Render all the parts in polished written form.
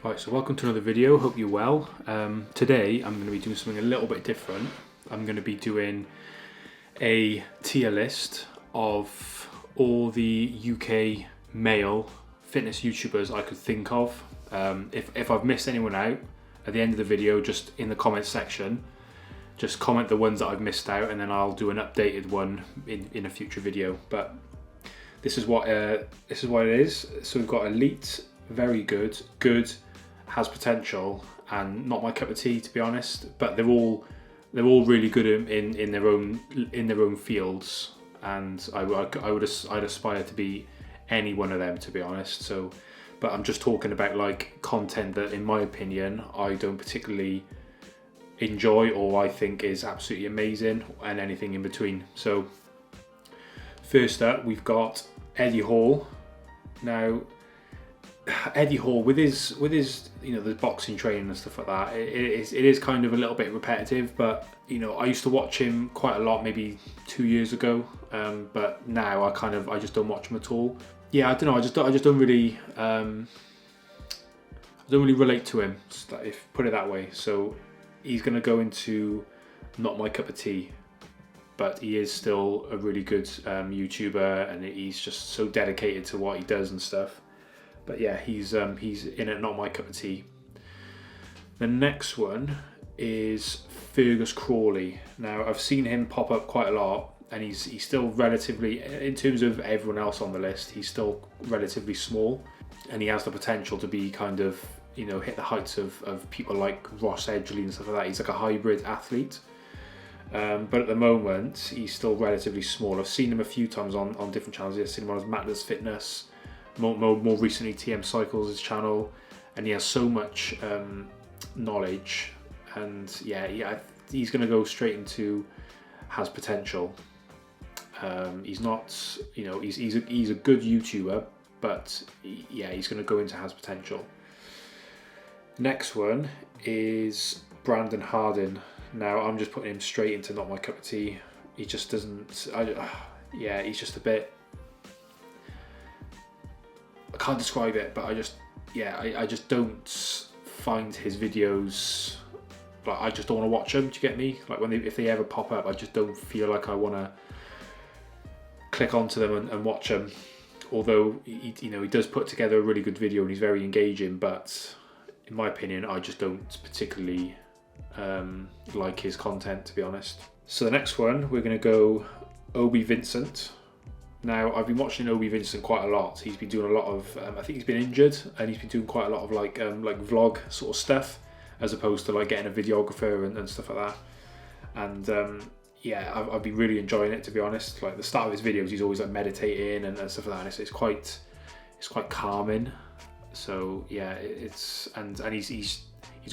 Right, so welcome to another video, hope you're well. Today I'm going to be doing something a little bit different. I'm going to be doing a tier list of all the UK male fitness YouTubers I could think of. If I've missed anyone out, at the end of the video, just in the comments section, just comment the ones that I've missed out and then I'll do an updated one in a future video. But this is what it is. So we've got elite, very good, good, has potential, and not my cup of tea, to be honest. But they're all really good in their own fields, and I'd aspire to be any one of them, to be honest. So, but I'm just talking about like content that, in my opinion, I don't particularly enjoy or I think is absolutely amazing, and anything in between. So, first up, we've got Eddie Hall. Now, Eddie Hall, with his the boxing training and stuff like that, it is kind of a little bit repetitive, but I used to watch him quite a lot maybe 2 years ago, but now I just don't watch him at all. Yeah, I don't know, I just don't really relate to him, if put it that way. So he's going to go into not my cup of tea, but he is still a really good YouTuber, and he's just so dedicated to what he does and stuff. But yeah, he's in it, not my cup of tea. The next one is Fergus Crawley. Now, I've seen him pop up quite a lot, and he's still relatively, in terms of everyone else on the list, he's still relatively small, and he has the potential to be kind of, hit the heights of people like Ross Edgley and stuff like that. He's like a hybrid athlete. But at the moment, he's still relatively small. I've seen him a few times on different channels. I've seen him on Matters Fitness, more recently TM Cycles' channel, and he has so much knowledge, and yeah, he's going to go straight into has potential. He's not, he's a good YouTuber, but yeah, he's going to go into has potential. Next one is Brandon Hardin. Now, I'm just putting him straight into not my cup of tea. He just doesn't, he's just a bit, I can't describe it, but I just don't find his videos, like, I just don't want to watch them. Do you get me? Like, if they ever pop up, I just don't feel like I want to click onto them and watch them. Although he does put together a really good video and he's very engaging, but in my opinion, I just don't particularly like his content, to be honest. So the next one, we're going to go Obi Vincent. Now, I've been watching Obi Vincent quite a lot. He's been doing a lot of, I think he's been injured, and he's been doing quite a lot of like vlog sort of stuff, as opposed to like getting a videographer and stuff like that. And yeah, I've been really enjoying it, to be honest. Like, the start of his videos, he's always like meditating and stuff like that. And it's quite calming. So yeah, and he's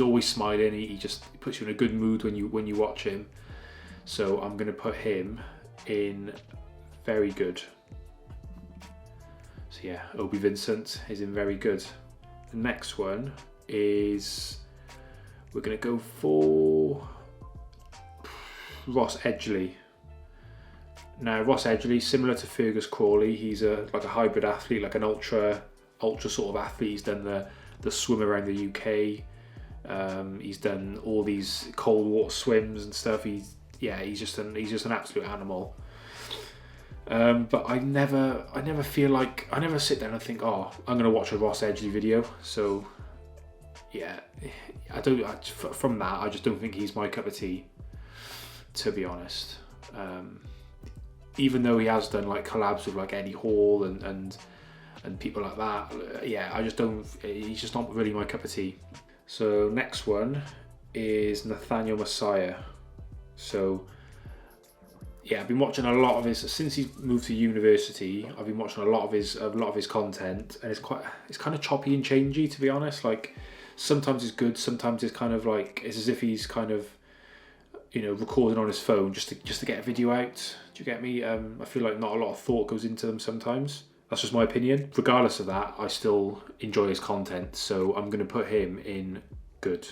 always smiling. He just puts you in a good mood when you watch him. So I'm going to put him in very good. So yeah, Obi Vincent is in very good. The next one is, we're going to go for Ross Edgley. Now, Ross Edgley, similar to Fergus Crawley, he's like a hybrid athlete, like an ultra sort of athlete. He's done the swim around the UK. He's done all these cold water swims and stuff. He's just an absolute animal. But I never feel like, I never sit down and think, oh, I'm going to watch a Ross Edgley video. So yeah, from that, I just don't think he's my cup of tea, to be honest. Even though he has done like collabs with like Eddie Hall and people like that, yeah, I just don't, he's just not really my cup of tea. So next one is Nathaniel Messiah. So yeah, I've been watching a lot of his, since he's moved to university. I've been watching a lot of his content, and it's kind of choppy and changey, to be honest. Like, sometimes it's good, sometimes it's kind of like, it's as if he's kind of, recording on his phone just to get a video out. Do you get me? I feel like not a lot of thought goes into them sometimes. That's just my opinion. Regardless of that, I still enjoy his content, so I'm going to put him in good.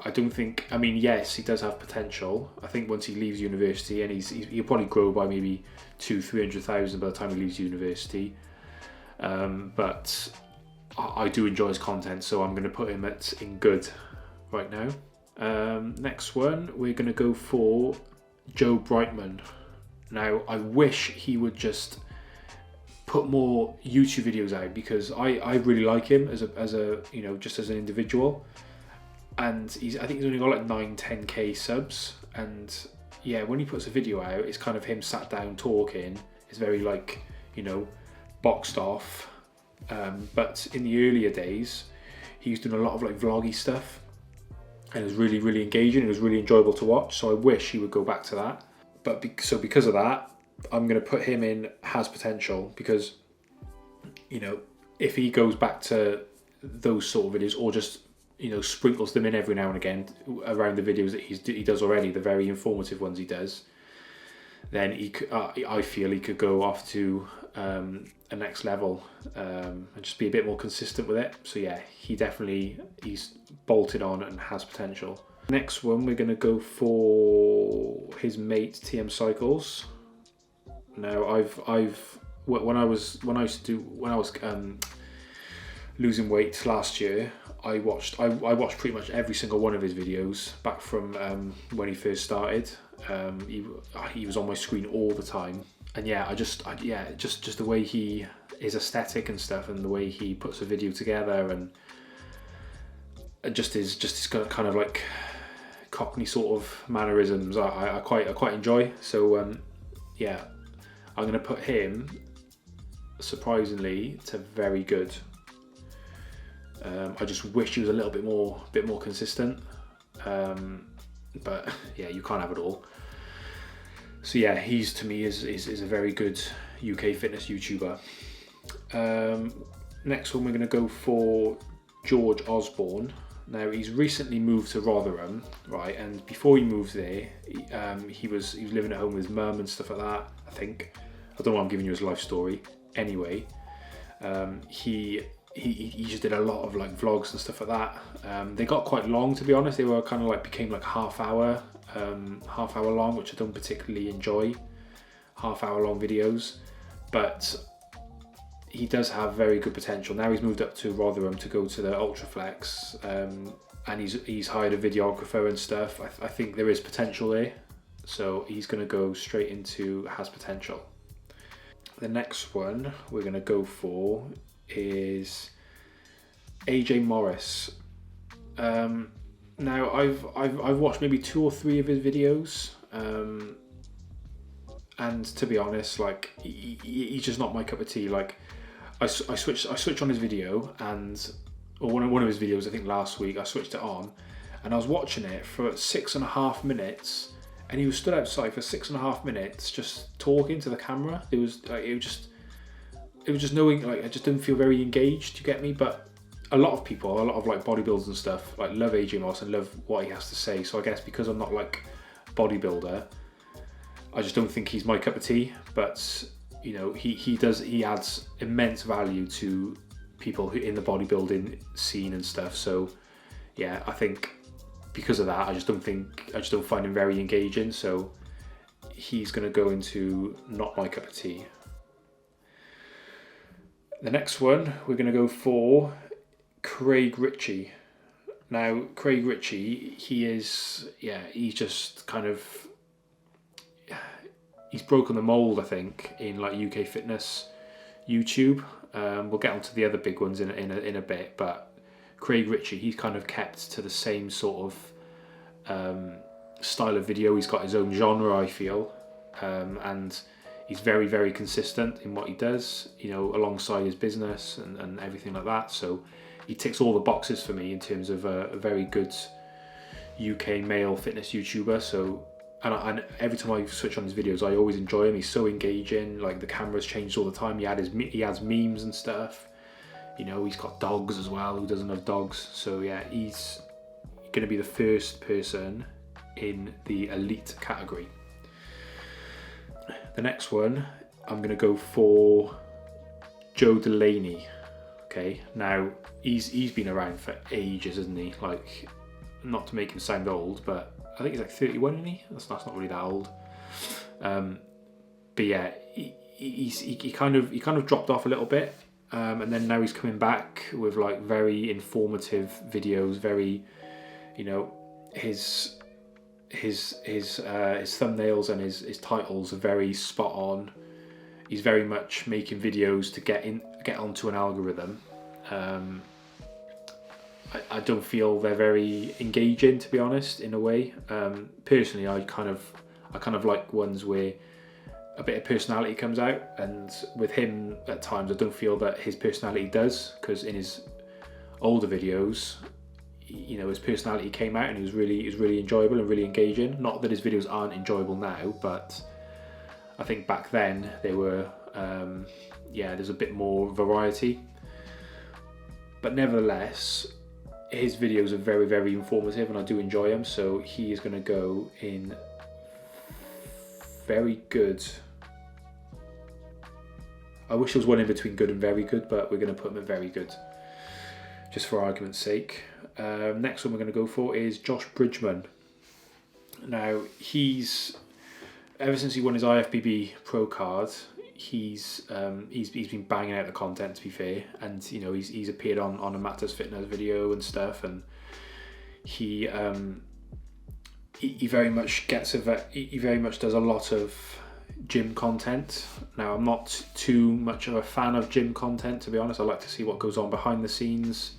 I don't think, I mean, yes, he does have potential. I think once he leaves university, and he'll probably grow by maybe 200,000-300,000 by the time he leaves university. But I do enjoy his content, so I'm going to put him in good right now. Next one, we're going to go for Joe Brightman. Now, I wish he would just put more YouTube videos out, because I really like him as a just as an individual. And I think he's only got like 9-10k subs, and yeah, when he puts a video out, it's kind of him sat down talking. It's very like, boxed off. But in the earlier days, he was doing a lot of like vloggy stuff, and it was really, really engaging. It was really enjoyable to watch. So I wish he would go back to that. But because of that, I'm going to put him in has potential, because if he goes back to those sort of videos, or just sprinkles them in every now and again around the videos that he does already, the very informative ones he does, then I feel he could go off to a next level, and just be a bit more consistent with it. So yeah, he's bolted on and has potential. Next one, we're going to go for his mate TM Cycles. Now when I was losing weight last year, I watched pretty much every single one of his videos back from when he first started. He was on my screen all the time, and yeah, just the way his aesthetic and stuff, and the way he puts a video together, and just his kind of like Cockney sort of mannerisms, I quite enjoy. So yeah, I'm gonna put him surprisingly to very good. I just wish he was a little bit more consistent, but yeah, you can't have it all. So yeah, he's to me is a very good UK fitness YouTuber. Next one, we're going to go for George Osborne. Now, he's recently moved to Rotherham, right? And before he moved there, he was living at home with his mum and stuff like that, I think. I don't know why I'm giving you his life story. Anyway, he just did a lot of like vlogs and stuff like that. They got quite long, to be honest. They were kind of like became like half hour long, which I don't particularly enjoy, half-hour long videos. But he does have very good potential. Now he's moved up to Rotherham to go to the Ultraflex, and he's hired a videographer and stuff. I think there is potential there, so he's going to go straight into has potential. The next one we're going to go for is AJ Morris. Now I've watched maybe 2 or 3 of his videos, and to be honest, like he's just not my cup of tea. Like I switched on his video, or one of his videos, I think last week, I switched it on, and I was watching it for 6.5 minutes, and he was stood outside for 6.5 minutes just talking to the camera. It was just knowing, like, I just didn't feel very engaged. You get me? But a lot of like bodybuilders and stuff like love AJ Morris and love what he has to say. So I guess because I'm not like bodybuilder, I just don't think he's my cup of tea. But he adds immense value to people who in the bodybuilding scene and stuff. So yeah, I think because of that, I just don't find him very engaging. So he's going to go into not my cup of tea. The next one, we're going to go for Craig Ritchie. Now, Craig Ritchie, he's just kind of, he's broken the mold, I think, in like UK fitness YouTube. We'll get onto the other big ones in a bit, but Craig Ritchie, he's kind of kept to the same sort of style of video. He's got his own genre, I feel, and he's very, very consistent in what he does, alongside his business and everything like that. So he ticks all the boxes for me in terms of a very good UK male fitness YouTuber. So, and every time I switch on his videos, I always enjoy him. He's so engaging. Like, the camera's changed all the time. He has memes and stuff. He's got dogs as well. Who doesn't have dogs? So yeah, he's going to be the first person in the elite category. The next one, I'm going to go for Joe Delaney. Okay, now he's been around for ages, isn't he? Like, not to make him sound old, but I think he's like 31, isn't he? That's not really that old. But yeah, he kind of dropped off a little bit and then now he's coming back with like very informative videos, very, you know, his thumbnails and his titles are very spot on. He's very much making videos to get onto an algorithm. I don't feel they're very engaging, to be honest, in a way. Personally, I kind of like ones where a bit of personality comes out, and with him at times I don't feel that his personality does, because in his older videos, you know, his personality came out and he was really enjoyable and really engaging. Not that his videos aren't enjoyable now, but I think back then they were, there's a bit more variety. But nevertheless, his videos are very, very informative and I do enjoy them, so he is going to go in very good. I wish there was one in between good and very good, but we're going to put him at very good, just for argument's sake. Next one we're going to go for is Josh Bridgman. Now, ever since he won his IFBB Pro card, he's been banging out the content, to be fair, and you know, he's appeared on a Matters Fitness video and stuff, and he very much does a lot of gym content. Now, I'm not too much of a fan of gym content, to be honest. I like to see what goes on behind the scenes,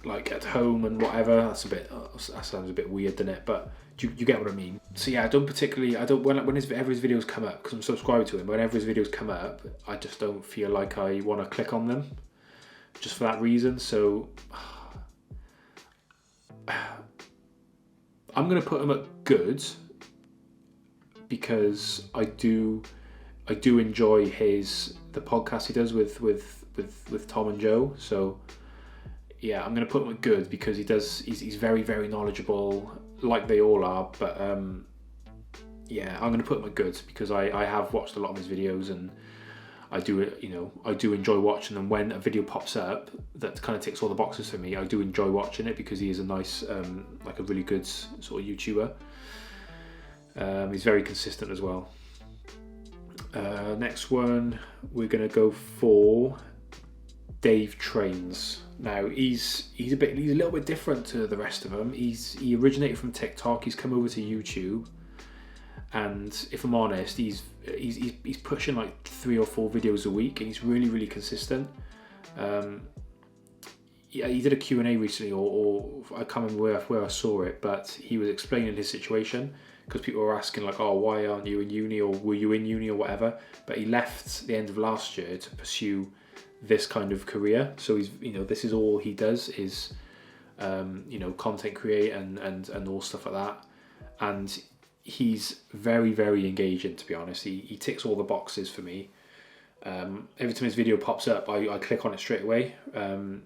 like at home and whatever. That sounds a bit weird, doesn't it? But you get what I mean. So yeah, whenever his videos come up, because I'm subscribed to him, whenever his videos come up, I just don't feel like I want to click on them, just for that reason. So I'm going to put him at good, because I do enjoy the podcast he does with Tom and Joe. So yeah, I'm going to put him at good because he's very, very knowledgeable, like they all are. But yeah, I'm going to put him at good because I have watched a lot of his videos, and I do enjoy watching them. When a video pops up that kind of ticks all the boxes for me, I do enjoy watching it because he is a nice, like a really good sort of YouTuber. He's very consistent as well. Next one, we're going to go for Dave Trains. Now, he's a little bit different to the rest of them. He originated from TikTok. He's come over to YouTube, and if I'm honest, he's pushing like 3 or 4 videos a week, and he's really, really consistent. Yeah, he did a Q&A recently, or I can't remember where I saw it, but he was explaining his situation, because people were asking like, oh, why aren't you in uni, or were you in uni or whatever? But he left the end of last year to pursue this kind of career. So this is all he does is, content create and all stuff like that. And he's very, very engaging, to be honest. He ticks all the boxes for me. Every time his video pops up, I click on it straight away. I'm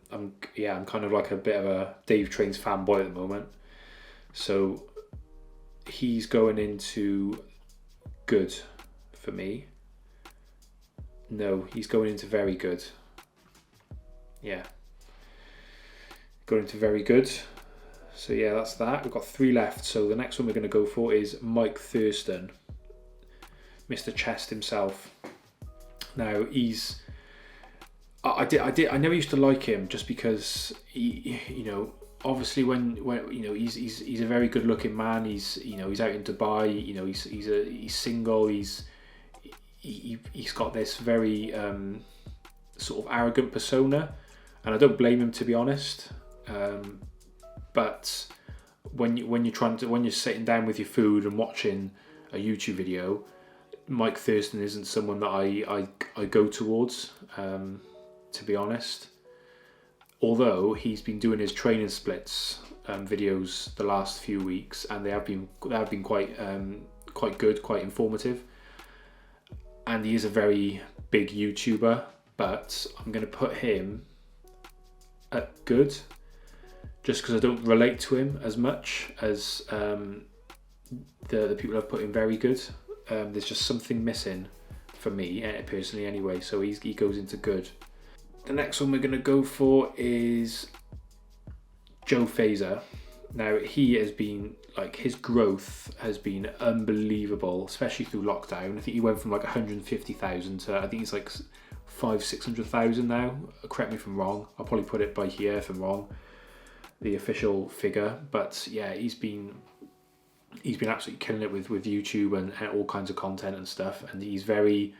kind of like a bit of a Dave Trains fanboy at the moment. So he's going into good for me. No, he's going into very good. Yeah. Going into very good. So yeah, that's that. We've got 3 left. So the next one we're going to go for is Mike Thurston, Mr. Chest himself. Now I never used to like him just because obviously when he's a very good looking man. He's out in Dubai. He's single. He's got this very sort of arrogant persona, and I don't blame him, to be honest. But when you're sitting down with your food and watching a YouTube video, Mike Thurston isn't someone that I go towards, to be honest. Although he's been doing his training splits videos the last few weeks, and they have been quite good, quite informative. And he is a very big YouTuber, but I'm going to put him at good, just because I don't relate to him as much as the people I've put in very good. There's just something missing for me, personally anyway, so he goes into good. The next one we're going to go for is Joe Fazer. Now, he has been, like, his growth has been unbelievable, especially through lockdown. I think he went from like 150,000 to, I think it's like 500,000-600,000 now. Correct me if I'm wrong. I'll probably put it by here if I'm wrong, the official figure. But yeah, he's been absolutely killing it with YouTube and all kinds of content and stuff. And he's very,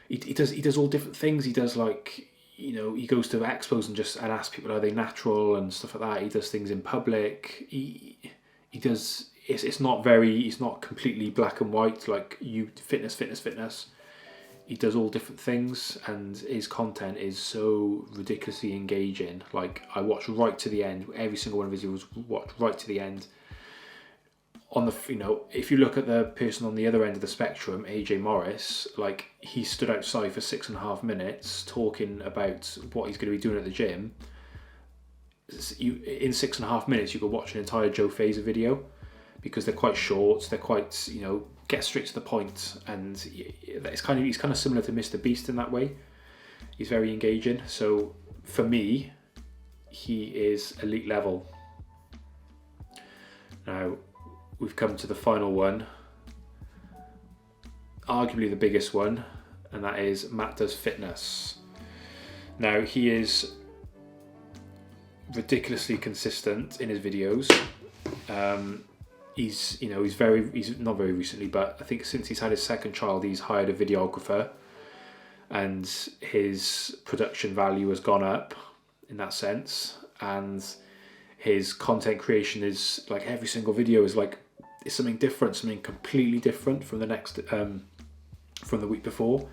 he does all different things. He does, like, you know, he goes to expos and asks people, are they natural and stuff like that. He does things in public. He does. It's not completely black and white like you fitness. He does all different things, and his content is so ridiculously engaging. Like, I watch right to the end. Every single one of his videos, watch right to the end. On the, you know, if you look at the person on the other end of the spectrum, AJ Morris, like, he stood outside for 6.5 minutes talking about what he's going to be doing at the gym. In 6.5 minutes, you could watch an entire Joe Fazer video, because they're quite short. They're quite, you know, get straight to the point, and he's kind of similar to Mr. Beast in that way. He's very engaging. So for me, he is elite level. Now, we've come to the final one, arguably the biggest one, and that is Matt Does Fitness. Now, he is ridiculously consistent in his videos. He's not very recently, but I think since he's had his second child, he's hired a videographer, and his production value has gone up in that sense. And his content creation is like, every single video is like, it's something different, something completely different from the next, from the week before.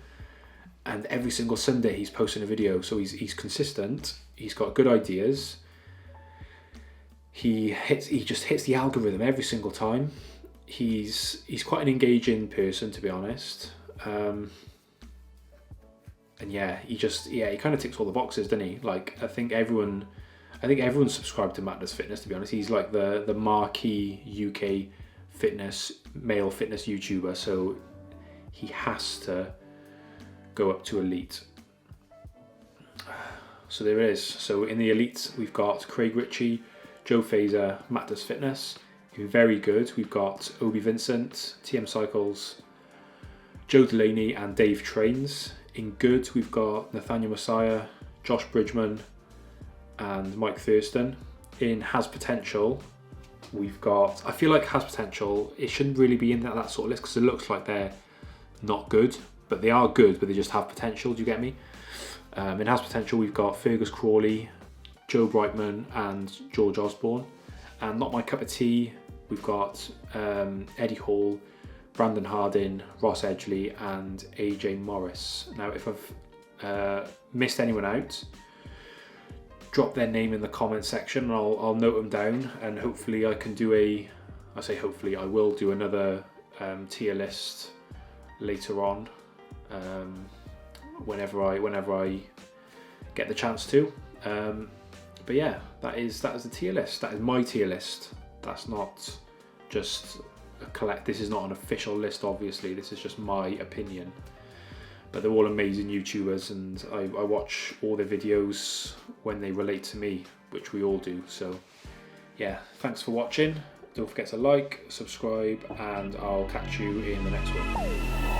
And every single Sunday he's posting a video, so he's consistent. He's got good ideas. He just hits the algorithm every single time. He's quite an engaging person, to be honest. And yeah, he kind of ticks all the boxes, doesn't he? Like, I think everyone's subscribed to Matt Does Fitness, to be honest. He's like the marquee UK male fitness YouTuber, so he has to go up to elite. So there it is. So in the elite, we've got Craig Ritchie, Joe Fazer, Matt Does Fitness. In very good, we've got Obi Vincent, TM Cycles, Joe Delaney, and Dave Trains. In good, we've got Nathaniel Messiah, Josh Bridgman, and Mike Thurston. In Has Potential, we've got, I feel like Has Potential, it shouldn't really be in that sort of list, because it looks like they're not good, but they are good, but they just have potential. Do you get me? In Has Potential, we've got Fergus Crawley, Joe Brightman, and George Osborne. And Not My Cup of Tea, we've got Eddie Hall, Brandon Hardin, Ross Edgley, and AJ Morris. Now, if I've missed anyone out, drop their name in the comment section, and I'll note them down, and hopefully I can do I will do another tier list later on, whenever I get the chance to. But yeah, that is the tier list. That is my tier list. That's not just this is not an official list, obviously. This is just my opinion. But they're all amazing YouTubers, and I watch all their videos when they relate to me, which we all do. So yeah, thanks for watching. Don't forget to like, subscribe, and I'll catch you in the next one.